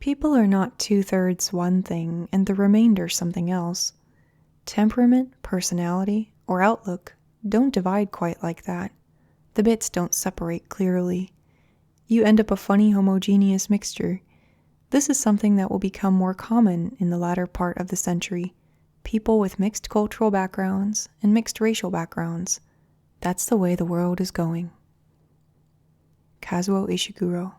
People are not 2/3 one thing and the remainder something else. Temperament, personality, or outlook don't divide quite like that. The bits don't separate clearly. You end up a funny homogeneous mixture. This is something that will become more common in the latter part of the century. People with mixed cultural backgrounds and mixed racial backgrounds. That's the way the world is going. Kazuo Ishiguro.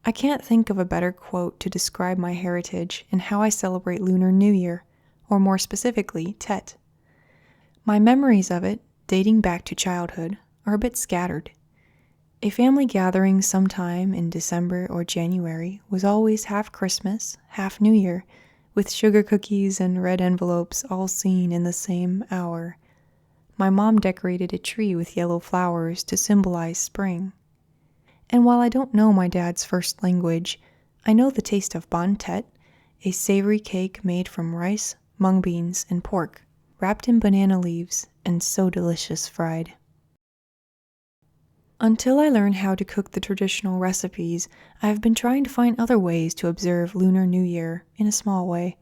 I can't think of a better quote to describe my heritage and how I celebrate Lunar New Year, or more specifically, Tet. My memories of it, dating back to childhood, are a bit scattered. A family gathering sometime in December or January was always half Christmas, half New Year, with sugar cookies and red envelopes all seen in the same hour. My mom decorated a tree with yellow flowers to symbolize spring. And while I don't know my dad's first language, I know the taste of Ban Tet, a savory cake made from rice, mung beans, and pork, wrapped in banana leaves and so delicious fried. Until I learn how to cook the traditional recipes, I have been trying to find other ways to observe Lunar New Year in a small way.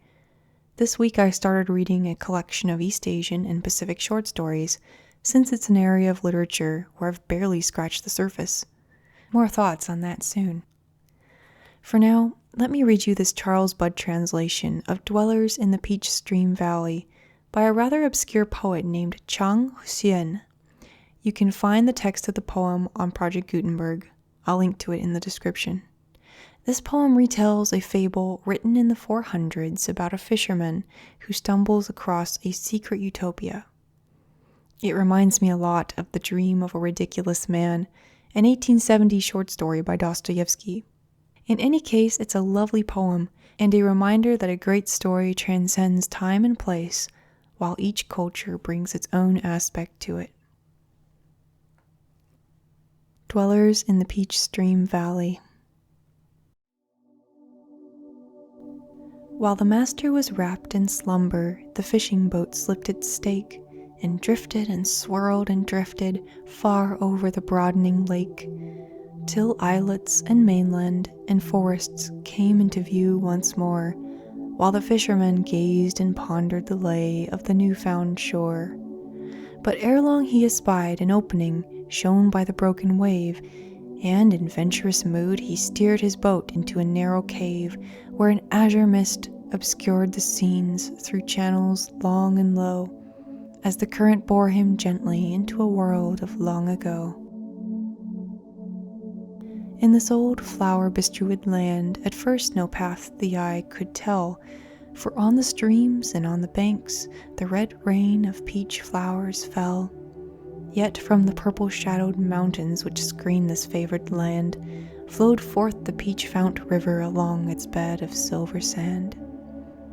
This week I started reading a collection of East Asian and Pacific short stories, since it's an area of literature where I've barely scratched the surface. More thoughts on that soon. For now, let me read you this Charles Budd translation of Dwellers in the Peach Stream Valley by a rather obscure poet named Chang Hsien. You can find the text of the poem on Project Gutenberg. I'll link to it in the description. This poem retells a fable written in the 400s about a fisherman who stumbles across a secret utopia. It reminds me a lot of The Dream of a Ridiculous Man, an 1870 short story by Dostoevsky. In any case, it's a lovely poem and a reminder that a great story transcends time and place, while each culture brings its own aspect to it. Dwellers in the Peach Stream Valley. While the master was wrapped in slumber, the fishing boat slipped its stake and drifted and swirled and drifted far over the broadening lake, till islets and mainland and forests came into view once more, while the fisherman gazed and pondered the lay of the new-found shore. But ere long he espied an opening shown by the broken wave, and in venturous mood he steered his boat into a narrow cave where an azure mist obscured the scenes through channels long and low, as the current bore him gently into a world of long ago. In this old flower-bestrewed land, at first no path the eye could tell, for on the streams and on the banks the red rain of peach flowers fell. Yet from the purple-shadowed mountains which screen this favored land flowed forth the peach-fount river along its bed of silver sand.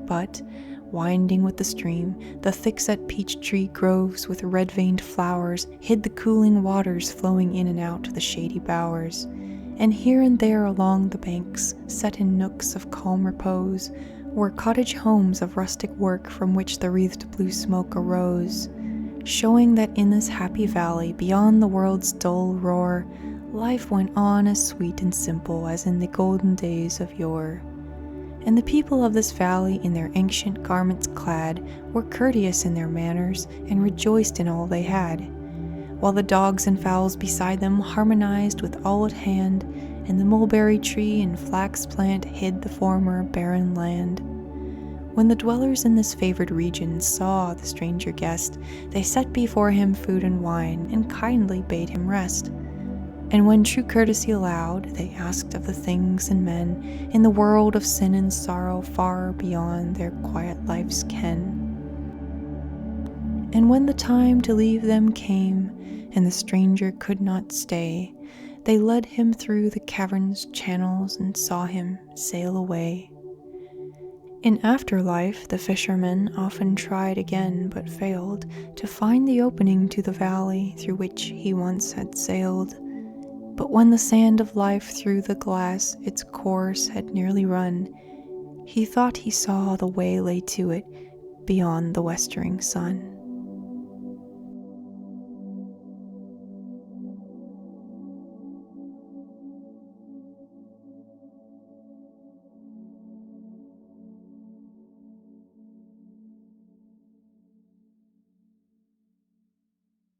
But, winding with the stream, the thick-set peach-tree groves with red-veined flowers hid the cooling waters flowing in and out the shady bowers, and here and there along the banks, set in nooks of calm repose, were cottage homes of rustic work from which the wreathed blue smoke arose, showing that in this happy valley, beyond the world's dull roar, life went on as sweet and simple as in the golden days of yore. And the people of this valley, in their ancient garments clad, were courteous in their manners and rejoiced in all they had, while the dogs and fowls beside them harmonized with all at hand, and the mulberry tree and flax plant hid the former barren land. When the dwellers in this favored region saw the stranger guest, they set before him food and wine, and kindly bade him rest. And when true courtesy allowed, they asked of the things and men in the world of sin and sorrow far beyond their quiet life's ken. And when the time to leave them came, and the stranger could not stay, they led him through the cavern's channels and saw him sail away. In afterlife, the fisherman often tried again but failed to find the opening to the valley through which he once had sailed. But when the sand of life through the glass its course had nearly run, he thought he saw the way lay to it beyond the westering sun.